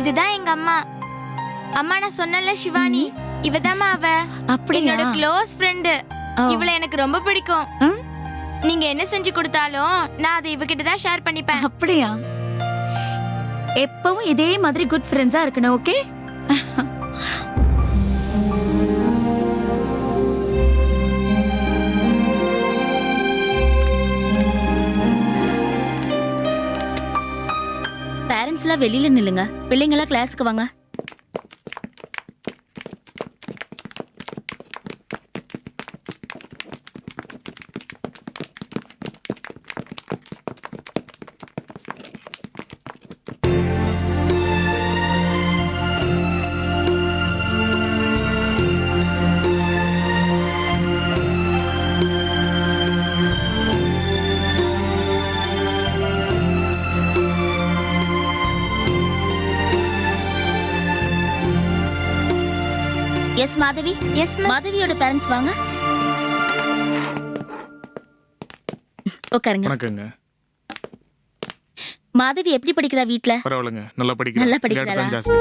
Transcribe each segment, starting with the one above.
இதுதான் எங்க அம்மா. அம்மா நான் சொன்னல சிவானி, இவதாம்மா அவ. என்னோட க்ளோஸ் ஃப்ரெண்டு. இவள எனக்கு ரொம்ப பிடிக்கும். நீங்க என்ன செஞ்சு கொடுத்தாலும் நான் அதை இவகிட்ட தான் ஷேர் பண்ணிப்பேன். அப்படியா? எப்பவும் இதே மாதிரி குட் ஃப்ரெண்ட்ஸா இருக்கணும். ஓகே? பேரண்ட்ஸ்லாம் வெளியில நில்லுங்க. பிள்ளைங்களா கிளாஸுக்கு வாங்க. எஸ் மாதவி. எஸ் மாதவியோட பேரண்ட்ஸ் வாங்க. உட்காருங்க. வணக்கங்க. மாதவி எப்படி படிக்கிறா வீட்ல? பரவாயில்லைங்க, நல்லா படிக்கிறா. நல்லா படிக்கிறா.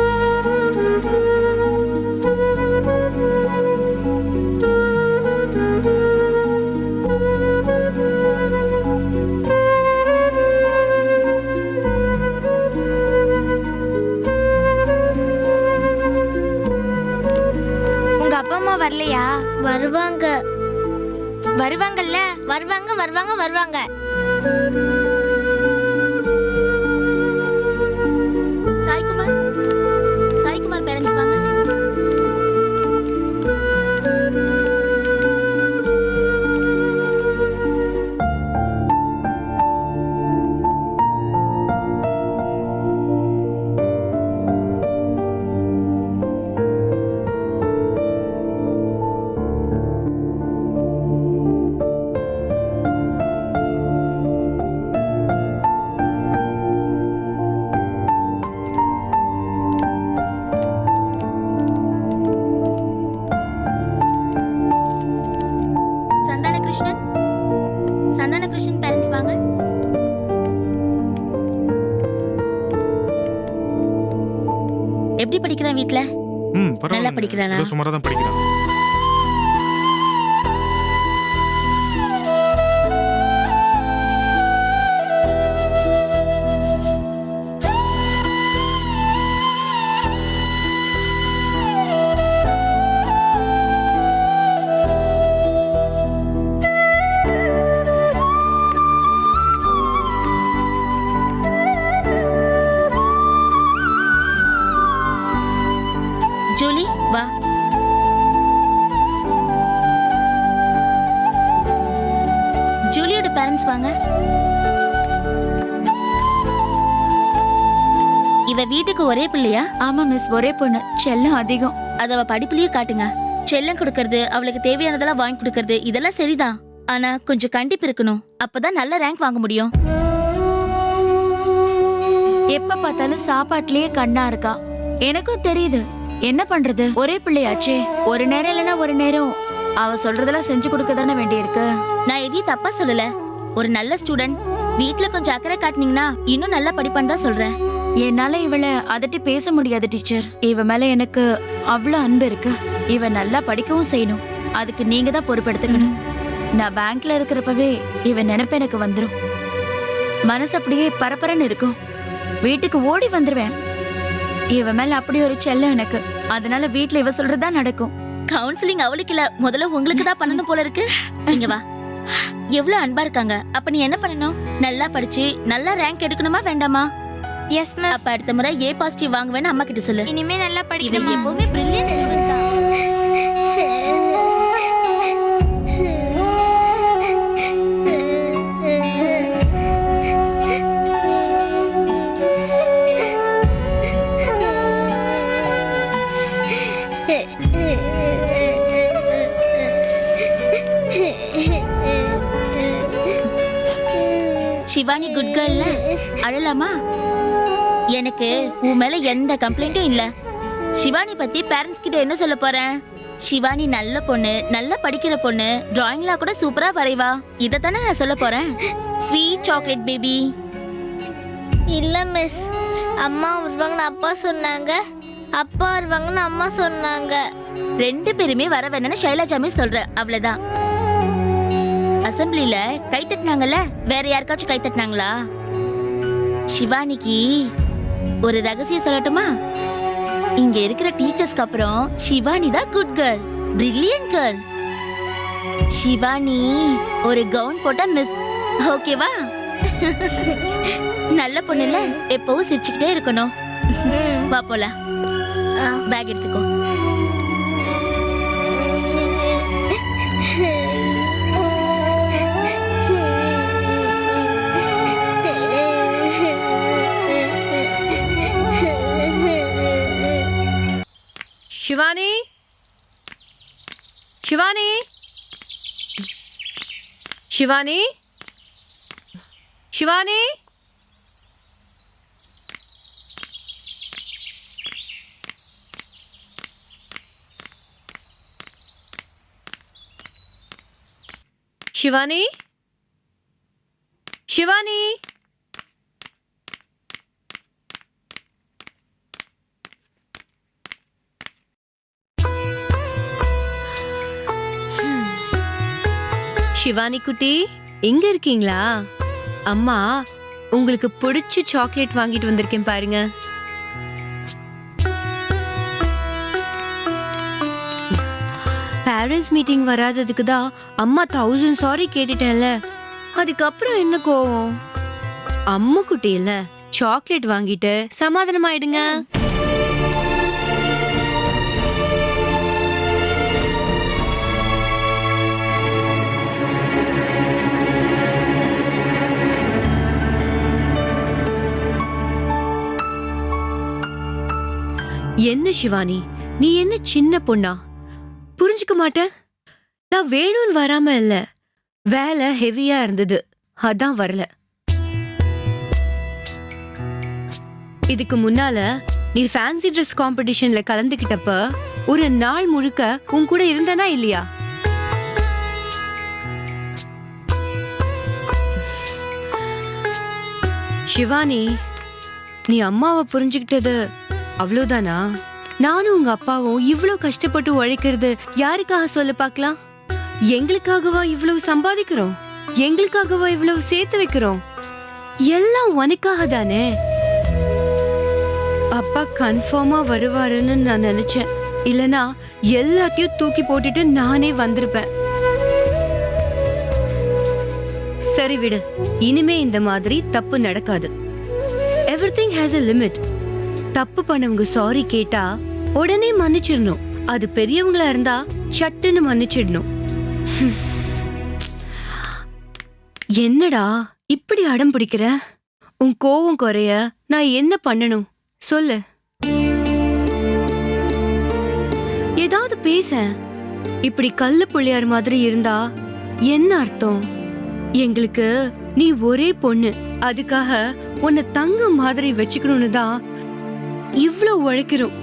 வரலையா? வருவாங்க. வருவாங்கல்ல? வருவாங்க வருவாங்க வருவாங்க. சாய்குமார், சாய்குமார் பேரண்ட்ஸ் வாங்க. எப்படி படிக்கிறான் வீட்ல? நல்லா படிக்கிறானா? சுமாரா தான் படிக்கிறான். ஜூலி வா. ஜூலியோட பேரண்ட்ஸ் வாங்க. இவ வீட்டுக்கு ஒரே பிள்ளையா? ஆமா மிஸ், ஒரே பொண்ணு. செல்லம் அதிகம். அத அவ படிப்புலயும் காட்டுங்க. செல்லம் கொடுக்கறது, அவளுக்கு தேவையானதெல்லாம் வாங்கி கொடுக்கறது இதெல்லாம் சரிதான். ஆனா கொஞ்சம் கண்டிப்பு இருக்கணும். அப்பதான் நல்ல ரேங்க் வாங்க முடியும். எப்ப பார்த்தாலும் சாப்பாட்டுலயே கண்ணா இருக்கா. எனக்கும் தெரியுது, என்ன பண்றது, ஒரே பிள்ளையாச்சே. ஒரு நேரம் இல்லைன்னா ஒரு நேரம் அவ சொல்றதெல்லாம் செஞ்சு கொடுக்க தானே வேண்டியிருக்கு. நான் எதையும் தப்பா சொல்லல. ஒரு நல்ல ஸ்டூடெண்ட். வீட்டுல கொஞ்சம் அக்கறை காட்டினீங்கன்னா இன்னும் நல்லா படிப்பான்னு தான் சொல்றேன். என்னால இவளை அதட்டி பேச முடியாது டீச்சர். இவ மேல எனக்கு அவ்வளவு அன்பு இருக்கு. இவ நல்லா படிக்கவும் செய்யணும். அதுக்கு நீங்க தான் பொறுப்பெடுத்துக்கணும். நான் பேங்க்ல இருக்கிறப்பவே இவ நினைப்பு எனக்கு வந்துடும். மனசு அப்படியே பரபரன்னு இருக்கும். வீட்டுக்கு ஓடி வந்துருவேன். இவ மேல அப்படி ஒரு செல்லம் எனக்கு. அதனால வீட்டுல இவ சொல்றதுதான் நடக்கும். கவுன்சிலிங் அவளுக்கு இல்ல, முதல்ல உங்களுக்கு தான் பண்ணணும் போல இருக்கு. இங்க வா. எவ்வளவு அன்பா இருக்காங்க. அப்ப நீ என்ன பண்ணணும்? நல்லா படிச்சு நல்லா ரேங்க் எடுக்கணுமா வேண்டாமா? Yes miss. அப்ப அடுத்த முறை A பாசிட்டிவ் வாங்குவேன்னு அம்மா கிட்ட சொல்லு. இனிமே நல்லா இவ படிக்கணும். எப்பவுமே பிரில்லியன்ட் ஸ்டூடண்ட் தான். சிவானி குட் கேர்ள்ல, அழலாமா? எனக்கு உன் மேல எந்த கம்ப்ளைண்ட்டும் இல்ல. சிவானி பத்தி பேரண்ட்ஸ் கிட்ட என்ன சொல்ல போறேன்? சிவானி நல்ல பொண்ணு, நல்லா படிக்கிற பொண்ணு, டிராயிங்லாம் கூட சூப்பரா வரைவா. இத தானே நான் சொல்ல போறேன். Sweet chocolate baby. இல்ல மிஸ், அம்மா வருவாங்கன்னு அப்பா சொன்னாங்க, அப்பா வருவாங்கன்னு அம்மா சொன்னாங்க. 2 பேருமே வர வேணும்னு ஷைலாஜா மிஸ் சொல்ற, அவ்வளவுதான். அசெம்பிளில கை தட்டினாங்கல்ல, வேற யாருக்காச்சும் கை தட்டினாங்களா? சிவானிக்கு ஒரு ரகசியம் சொல்லட்டுமா? இங்க இருக்கிற டீச்சர்ஸ்க்கு அப்புறம் சிவானி தான் good girl, brilliant girl. Shivani ஒரு கவுன் போட்டா மிஸ், ஓகேவா? நல்ல பொண்ணுல எப்பவும் சிரிச்சுக்கிட்டே இருக்கணும். வா போலாம், பேக் எடுத்துக்கோ. शिवानी, शिवानी, शिवानी, शिवानी, शिवानी, शिवानी, சிவானி குட்டி, எங்க இருக்கீங்களா? அம்மா உங்களுக்கு பிடிச்ச சாக்லேட் வாங்கிட்டு வந்திருக்கேன் பாருங்க. பேரண்ட்ஸ் மீட்டிங் வராததுக்கு தான் அம்மா 1000 சாரி கேட்டுட்டேன்ல, அதுக்கப்புறம் என்ன கோவம்? அம்மா குட்டி இல்ல, சாக்லேட் வாங்கிட்டு சமாதானம் ஆயிடுங்க. என்ன சிவானி, நீ என்ன சின்ன பொண்ணா? புரிஞ்சுக்க மாட்ட? நான் வேணும்னு வராம இல்ல, வேலை ஹெவியா இருந்தது, அதான் வரல. இதுக்கு முன்னால நீ ஃபேன்சி ட்ரெஸ் காம்படிஷன்ல கலந்துக்கிட்டப்ப ஒரு நாள் முழுக்க உன் கூட இருந்தனா இல்லையா? சிவானி, நீ அம்மாவை புரிஞ்சுக்கிட்டது அவ்வளவுதானா? நானும் உங்க அப்பாவும் இவ்ளோ கஷ்டப்பட்டு உழைக்கிறது யாருக்காக சொல்ல பார்க்கலாம்? எங்களுக்காகவா இவ்வளவு சம்பாதிக்கிறோம்? எங்களுக்காகவா இவ்வளவு சேர்த்து வைக்கிறோம்? எல்லாம் உனக்காக தானே. அப்பா கன்ஃபார்மா வருவாருன்னு நான் நினைச்சேன், இல்லனா எல்லாத்தையும் தூக்கி போட்டுட்டு நானே வந்திருப்பேன். சரி விடு, இனிமே இந்த மாதிரி தப்பு நடக்காது. Everything has a limit. தப்பு பண்ணவங்க சாரி கேட்டா உடனே மன்னிச்சிடணும். அது பெரியவங்களா இருந்தா சட்டுன்னு மன்னிச்சிடணும். என்னடா இப்படி அடம் பிடிக்கிற? உன் கோவம் குறைய நான் என்ன பண்ணணும் சொல்லு. ஏதாவது பேச. இப்படி கல்லு புள்ளியார் மாதிரி இருந்தா என்ன அர்த்தம்? எங்களுக்கு நீ ஒரே பொண்ணு, அதுக்காக உன்னை தங்கம் மாதிரி வச்சுக்கணும்னு தான் இவ்ளோ உழைக்கிறோம்.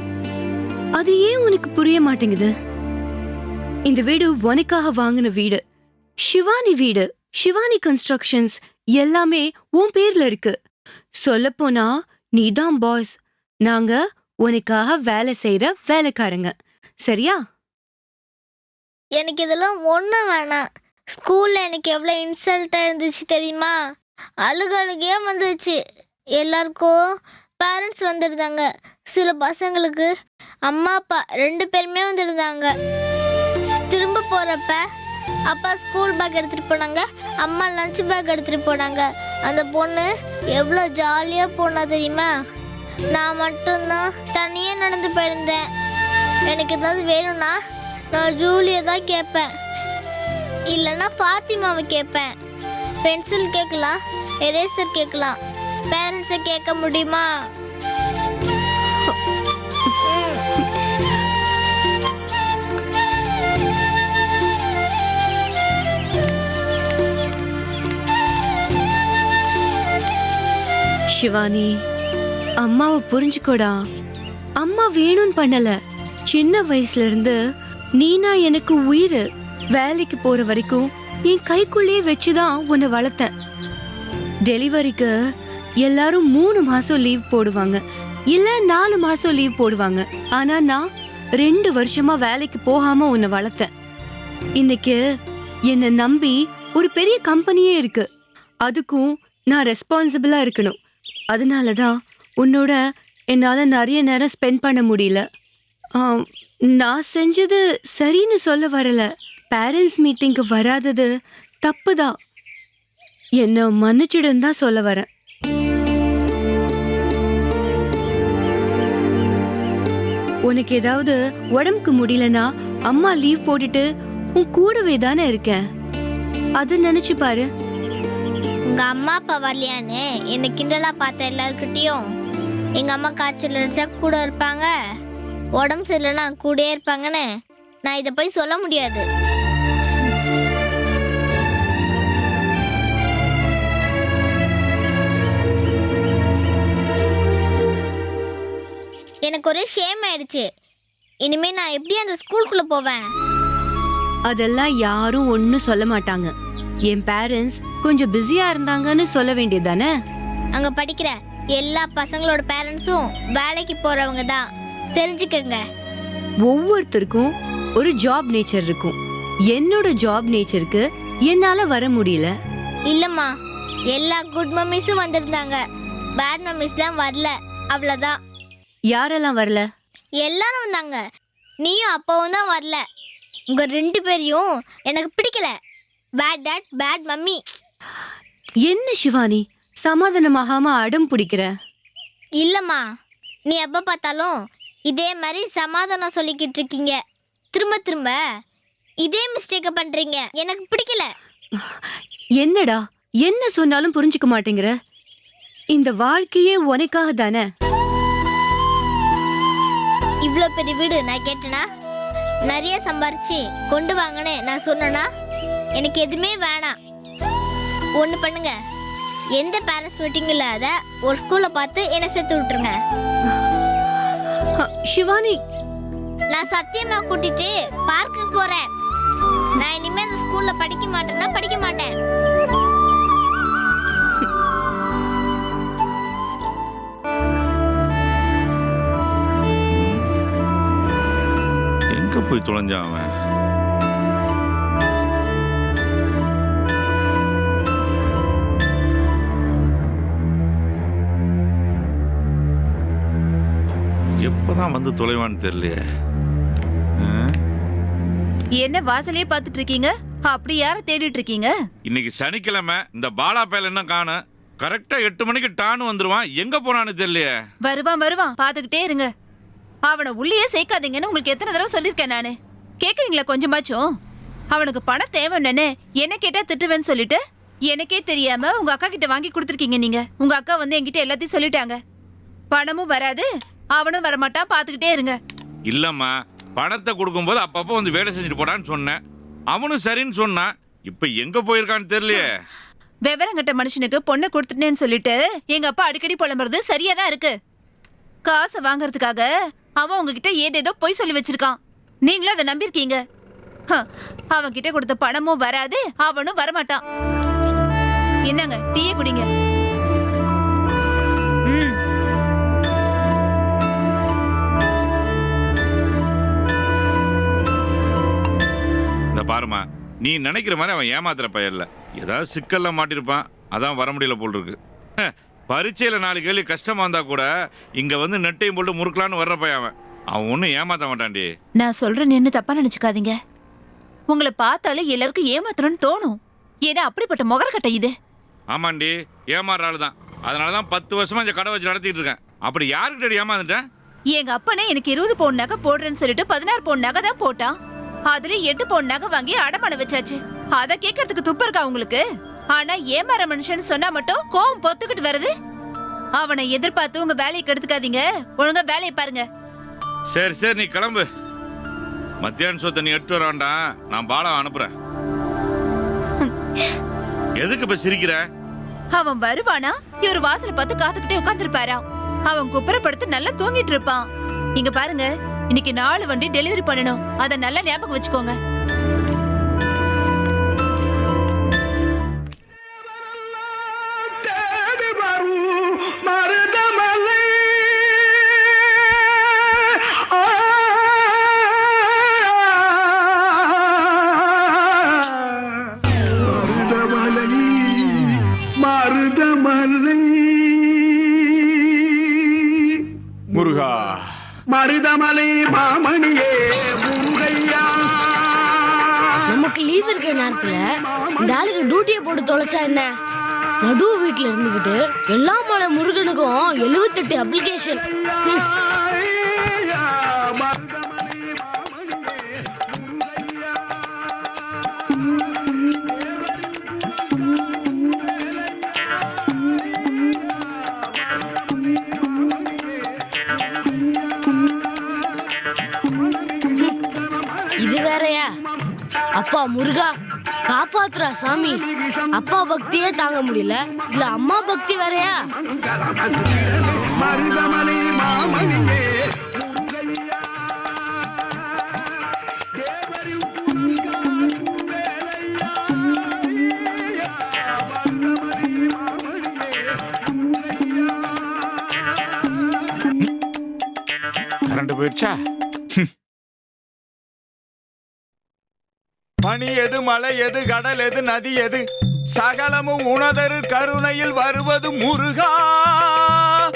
அது ஏன் உனக்கு புரிய மாட்டேங்குது? இந்த வீடு உனக்காக வாங்கின வீடு, சிவானி வீடு, சிவானி கன்ஸ்ட்ரக்ஷன்ஸ் எல்லாமே உன் பேர்ல இருக்கு. சொல்ல போனா நீதான் பாஸ், நாங்க உனக்காக வேலை செய்யற வேலைக்காரங்க, சரியா? எனக்கு இதெல்லாம் ஒன்றும் வேணாம். ஸ்கூல்ல எனக்கு எவ்வளோ இன்சல்ட்டாக இருந்துச்சு தெரியுமா? அழுகையா வந்துச்சு. எல்லாருக்கும் பேரண்ட்ஸ் வந்திருந்தாங்க, சில பசங்களுக்கு அம்மா அப்பா 2 பேருமே வந்திருந்தாங்க. திரும்ப போகிறப்ப அப்பா ஸ்கூல் பேக் எடுத்துகிட்டு போனாங்க, அம்மா லஞ்ச் பேக் எடுத்துகிட்டு போனாங்க. அந்த பொண்ணு எவ்வளோ ஜாலியாக போனா தெரியுமா? நான் மட்டும்தான் தனியாக நடந்து போயிருந்தேன். எனக்கு ஏதாவது வேணும்னா நான் ஜூலியை தான் கேட்பேன், இல்லைன்னா ஃபாத்திமாவை கேட்பேன். பென்சில் கேட்கலாம், எரேசர் கேட்கலாம், பேரண்ட்ஸை கேட்க முடியுமா? சிவானி, அம்மாவை புரிஞ்சுக்கோடா. அம்மா வேணும்னு பண்ணல. சின்ன வயசுல இருந்து நீனா எனக்கு உயிர். வேலைக்கு போற வரைக்கும் என் கைக்குள்ளேயே வச்சுதான் உன்னை வளர்த்தேன். டெலிவரிக்கு எல்லாரும் 3 மாசம் லீவ் போடுவாங்க, இல்ல 4 மாசம் லீவ் போடுவாங்க. ஆனா நான் 2 வருஷமா வேலைக்கு போகாம உன்னை வளர்த்தேன். இன்னைக்கு என்னை நம்பி ஒரு பெரிய கம்பெனியே இருக்கு. அதுக்கும் நான் ரெஸ்பான்சிபிளா இருக்கணும். அதனாலதான் உன்னோட என்னால நிறைய நேரம் ஸ்பெண்ட் பண்ண முடியல. நான் செஞ்சது சரின்னு சொல்ல வரல. பேரண்ட்ஸ் மீட்டிங்க்கு வராதது தப்புதான். என்ன மன்னிச்சிடுன்னு தான் சொல்ல வரேன். உனக்கு ஏதாவது உடம்புக்கு முடியலனா அம்மா லீவ் போட்டுட்டு உன் கூடவே தானே இருக்கேன். அது நினைச்சு பாரு. உங்க அம்மா அப்பா வரலையான்னு என்ன கிண்டலா பார்த்த எல்லாருக்கிட்டையும் எங்க அம்மா காய்ச்சல் அடிச்சா கூட இருப்பாங்க, உடம்பு சரியில்லைன்னா கூடயே இருப்பாங்கன்னு நான் இதை போய் சொல்ல முடியாது. எனக்கு ஒரே ஷேம் ஆயிடுச்சு. இனிமே நான் எப்படி அந்த ஸ்கூலுக்குள்ள போவேன்? அதெல்லாம் யாரும் ஒன்னும் சொல்ல மாட்டாங்க. என் பேரண்ட்ஸ் கொஞ்சம் பிஸியா இருந்தாங்கன்னு சொல்ல வேண்டியதானே. அங்க படிக்கிற எல்லா பசங்களோட பேரண்ட்ஸும் வேலைக்கு போறவங்க தான், தெரிஞ்சுக்கங்க. ஒவ்வொருத்தருக்கும் ஒரு ஜாப் நேச்சர் இருக்கும். என்னோட ஜாப் நேச்சருக்கு என்னால வர முடியல. இல்லம்மா, எல்லா குட் மம்மிஸும் வந்திருந்தாங்க, பேட் மம்மிஸ் தான் வரல, அவ்வளவுதான். யாரெல்லாம் வரல? எல்லாரும் வந்தாங்க, நீயும் அப்பாவும் தான் வரல. உங்க 2 பேரையும் எனக்கு பிடிக்கல. Bad dad, bad mummy. என்ன சிவானி சமாதானமாகாம அடம் பிடிக்கிற? இல்லம்மா, நீ எப்ப பார்த்தாலும் இதே மாதிரி சமாதானம் சொல்லிக்கிட்டு இருக்கீங்க. திரும்ப திரும்ப இதே மிஸ்டேக்க பண்றீங்க. எனக்கு பிடிக்கல. என்னடா என்ன சொன்னாலும் புரிஞ்சுக்க மாட்டேங்கிற? இந்த வாழ்க்கையே உனக்காக தானே. இவ்ளோ பெரிய வீடு நான் கேட்டேனா? நிறைய சம்பாரிச்சு கொண்டு வாங்கன்னு நான் சொன்னேனா? எனக்கு எதுவுமே வேணாம். ஒன்று பண்ணுங்க, எந்த பேரண்ட்ஸ் மீட்டிங் இல்லாத ஒரு ஸ்கூல்ல பார்த்து என்ன சேர்த்து விட்டுருங்க. சிவானி, நான் சத்தியமா கூட்டிட்டு பார்க்கு போறேன். நான் இனிமே அந்த ஸ்கூல்ல படிக்க மாட்டேன்னா படிக்க மாட்டேன். எங்க போய் தொலைஞ்சான் அவன்? எப்பதான் வந்து தொலைவான்னு தெரியலையே. என்ன வாசலே பார்த்துட்டு இருக்கீங்க? அப்படி யார தேடிட்டு இருக்கீங்க? இன்னைக்கு சனிக்கிழமை, இந்த பாலா பேல என்ன காணோம். கரெக்டா 8 மணிக்கு டான்னு வந்துருவான். எங்க போனான்னு தெரியலையே. வருவான் பாத்துக்கிட்டே இருங்க. அவனை உள்ளே சேர்க்காதீங்கன்னு உங்களுக்கு எத்தனை தடவை சொல்லிருக்கேன் நானு. கேக்குறீங்களா கொஞ்சமாச்சும்? அவனுக்கு பணம் தேவைன்னு என்ன கேட்டா திட்டுவேன்னு சொல்லிட்டு எனக்கே தெரியாம உங்க அக்கா கிட்ட வாங்கி கொடுத்துருக்கீங்க நீங்க. உங்க அக்கா வந்து என்கிட்ட எல்லாத்தையும் சொல்லிட்டாங்க. பணமும் வராது, அவனும் வரமாட்டான், பாத்துக்கிட்டே இருங்க. இல்லம்மா, பணத்தை கொடுக்கும்போது அப்பப்போ வந்து வேலை செஞ்சுட்டு போடான்னு சொன்னேன். அவனும் சரின்னு சொன்னான். இப்ப எங்க போயிருக்கான்னு தெரியலையே. விவரங்கட்ட மனுஷனுக்கு பொண்ணை கொடுத்துட்டேன்னு சொல்லிட்டு எங்க அப்பா அடிக்கடி புலம்புறது சரியாதான் இருக்கு. காசை வாங்கறதுக்காக அவன் உங்ககிட்ட ஏதேதோ பொய் சொல்லி வச்சிருக்கான். நீங்களும் அதை நம்பியிருக்கீங்க. அவன் கிட்ட கொடுத்த பணமும் வராது, அவனும் வரமாட்டான். என்னங்க, டீயே குடிங்க. இந்த பாருமா, நீ நினைக்கிற மாதிரி அவன் ஏமாத்துற பையன் இல்ல. ஏதாவது சிக்கல்ல மாட்டிருப்பான், அதான் வர முடியல போல் இருக்கு. பரீட்சையில 4 கேள்வி கஷ்டமா இருந்தா கூட இங்க வந்து நெட்டையும் போட்டு முறுக்கலான்னு வர்ற பையன் அவன். அவன் ஒன்னும் ஏமாத்த மாட்டான்டி. நான் சொல்றேன்னு தப்பா நினைச்சுக்காதீங்க. உங்களை பார்த்தாலே எல்லாருக்கும் ஏமாத்துறோன்னு தோணும். ஏன்னா அப்படிப்பட்ட முகரக்கட்டை இது. ஆமாண்டி, ஏமாறுற ஆளு தான். அதனாலதான் 10 வருஷமா இந்த கடை வச்சு நடத்திட்டு இருக்கேன். அப்படி யாருக்கிட்ட ஏமாந்துட்டேன்? எங்க அப்பனே எனக்கு 20 பவுன் நகை போடுறேன்னு சொல்லிட்டு 16 பவுன் நகை தான் போட்டான். அதுல 8 பவுன் நகை வாங்கி அடமான வச்சாச்சு. அத கேட்கறதுக்கு துப்பு இருக்கா உங்களுக்கு? ஆனா ஏமாற மனுஷன் சொன்னா மட்டும் கோவம் பொத்துக்கிட்டு வருது. அவனை எதிர்பார்த்து உங்க வேலையை கெடுத்துக்காதீங்க. ஒழுங்கா வேலையை பாருங்க. சரி சரி, நீ கிளம்பு. மத்தியான சொத்தை நீ எடுத்து வர வேண்டாம், நான் பாலா அனுப்புறேன். எதுக்கு இப்ப சிரிக்கிற? அவன் வருவானா? இவர் வாசலை பார்த்து காத்துக்கிட்டே உட்கார்ந்துருப்பாரா? அவன் குப்புறப்படுத்து நல்லா தூங்கிட்டு இருப்பான். இங்க பாருங்க, இன்னைக்கு 4 வண்டி டெலிவரி பண்ணணும். அத நல்லா ஞாபகம் வச்சுக்கோங்க. தேடி வரும் மருதமலை முருகா மருதமலை மாமணியே முருகையா. நமக்கு லீவ் இருக்கிற நேரத்துல இந்த ஆளுக்கு டியூட்டியை போட்டு தொலைச்சா என்ன? நடு வீட்டுல இருந்துகிட்டு எல்லா மலை முருகனுக்கும் 78 அப்ளிகேஷன். இது வேறயா? அப்பா முருகா காப்பாத்துறா சாமி. அப்பா பக்தியே தாங்க முடியல, இல்ல அம்மா பக்தி வேறயா? மருதமலை மாமணியே கரண்ட் போயிடுச்சா? பனி எது, மலை எது, கடல் எது, நதி எது, சகலமும் உணதரு கருணையில் வருவது முருகா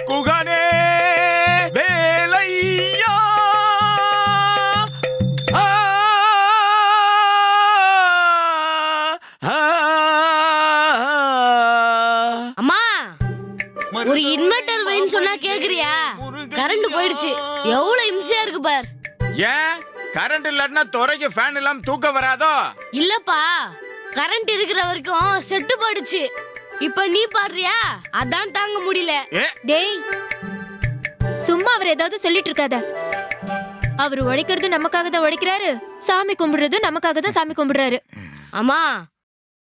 குகனே வேலையா. ஆ, ஆ, அம்மா ஒரு இன்வெர்டர் வைன்னு சொன்னா கேக்குறியா? கரண்ட் போயிடுச்சு, எவ்வளவு இம்சையா இருக்கு பார். ஏன் கரண்ட் இல்லன்னா துறைக்கு ஃபேன் இல்லாம தூக்கம் வராதோ? இல்லப்பா, கரண்ட் இருக்கிற வரைக்கும் செட்டு போயிடுச்சு. இப்ப நீ பாடுறியா? அதான் தாங்க முடியல. டேய் சும்மா அவர் ஏதாவது சொல்லிட்டு இருக்காத. அவர் உழைக்கிறது நமக்காக தான் உழைக்கிறாரு, சாமி கும்பிடுறது நமக்காக தான் சாமி கும்பிடுறாரு. அம்மா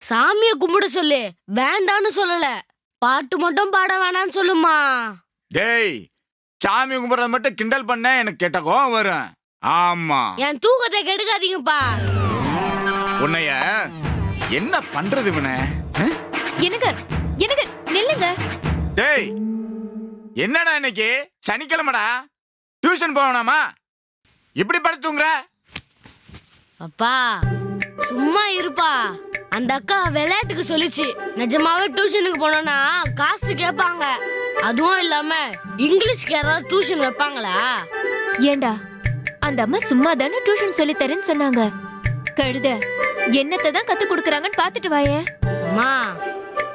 சாமிய கும்பிட சொல்லு, வேண்டான்னு சொல்லல. பாட்டு மட்டும் பாட வேணான்னு சொல்லுமா. டேய் சாமி கும்பிடுறது மட்டும் கிண்டல் பண்ண எனக்கு கெட்ட கோவம் வரும். ஆமா, என் தூக்கத்தை கெடுக்காதீங்கப்பா. உன்னைய என்ன பண்றது இவனே? எனக்கு எனக்கு நில்லுங்க. டேய் என்னடா இன்னைக்கு சனிக்கிழமைடா, டியூஷன் போகணுமா? இப்படி படுத்துங்கற? அப்பா சும்மா இருப்பா. அந்த அக்கா விளையாட்டுக்கு சொல்லிச்சு, நிஜமாவே டியூஷனுக்கு போனோம்னா காசு கேட்பாங்க. அதுவும் இல்லாம இங்கிலீஷ்க்கு யாராவது டியூஷன் வைப்பாங்களா? ஏண்டா அந்த அம்மா சும்மா தானே டியூஷன் சொல்லி தரேன்னு சொன்னாங்க. கழுத என்னத்தை தான் கத்து கொடுக்கறாங்கன்னு பாத்துட்டு வாயே. அம்மா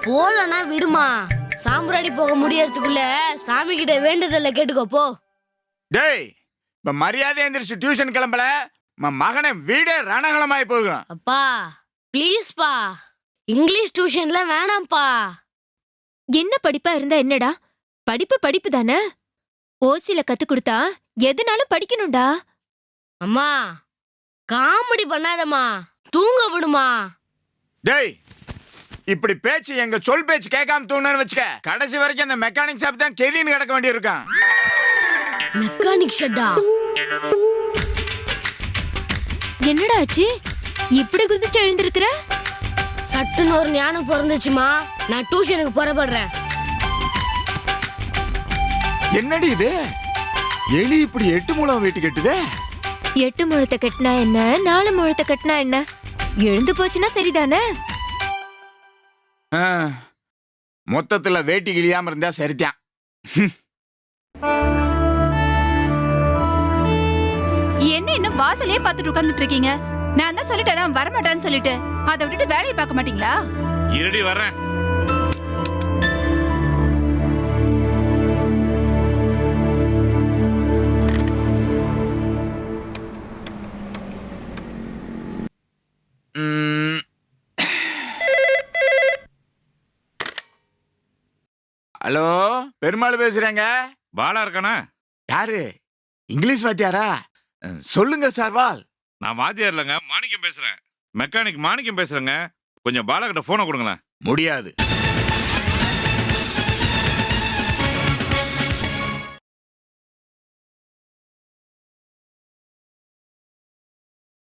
போலனா விடுமா. சாம்பிராணி போக முடியறதுக்குள்ள சாமி கிட்ட வேண்டுதல்ல கேட்டுக்கோ போ. டேய் இப்ப மரியாதை எந்திரிச்சு டியூஷன் கிளம்பல, மகனை வீடே ரணகலமாய் போகிறான். அப்பா ப்ளீஸ்பா, இங்கிலீஷ் டியூஷன்ல வேணாம்ப்பா. என்ன படிப்பா இருந்தா என்னடா, படிப்பு படிப்பு தானே. ஓசில கத்து கொடுத்தா எதுனாலும் படிக்கணும்டா. அம்மா காமெடி பண்ணாதம்மா, தூங்க விடுமா. டேய் இப்படி பேச்சு எங்க சொல் பேச்சு கேட்காம தூங்கணும்னு வச்சுக்க, கடைசி வரைக்கும் அந்த மெக்கானிக் ஷாப் தான் கெதின்னு கிடக்க வேண்டியிருக்கான். மெக்கானிக் ஷெட்டா? என்னடா ஆச்சு, இப்படி குதிச்சு எழுந்திருக்கிற? சட்டுன்னு ஒரு ஞானம் பிறந்துச்சுமா, நான் டியூஷனுக்கு புறப்படுறேன். என்னடி இது, எலி இப்படி 8 முழம் வெட்டி கட்டுதே? 8 முழத்தை கட்டினா என்ன, 4 முழத்தை கட்டினா என்ன, எழுந்து போச்சுன்னா சரிதானே. மொத்தத்துல வேட்டி கிழியாம இருந்தா சரிதான். என்ன இன்னும் வாசலையே பார்த்துட்டு உட்கார்ந்துட்டு இருக்கீங்க? நான் தான் சொல்லிட்டேன் வரமாட்டேன்னு சொல்லிட்டு, அதை விட்டுட்டு வேலையை பார்க்க மாட்டீங்களா? இருடி வர்றேன். ஹலோ, பெருமாள் பேசுறேங்க. பாலா இருக்கானா? யாரு? இங்கிலீஷ் வாத்தியாரா? சொல்லுங்க சார்வால். நான் வாத்தியார் இல்லைங்க, மாணிக்கம் பேசுறேன். மெக்கானிக் மாணிக்கம் பேசுறேங்க. கொஞ்சம் பாலா கிட்ட போனை கொடுங்களேன். முடியாது.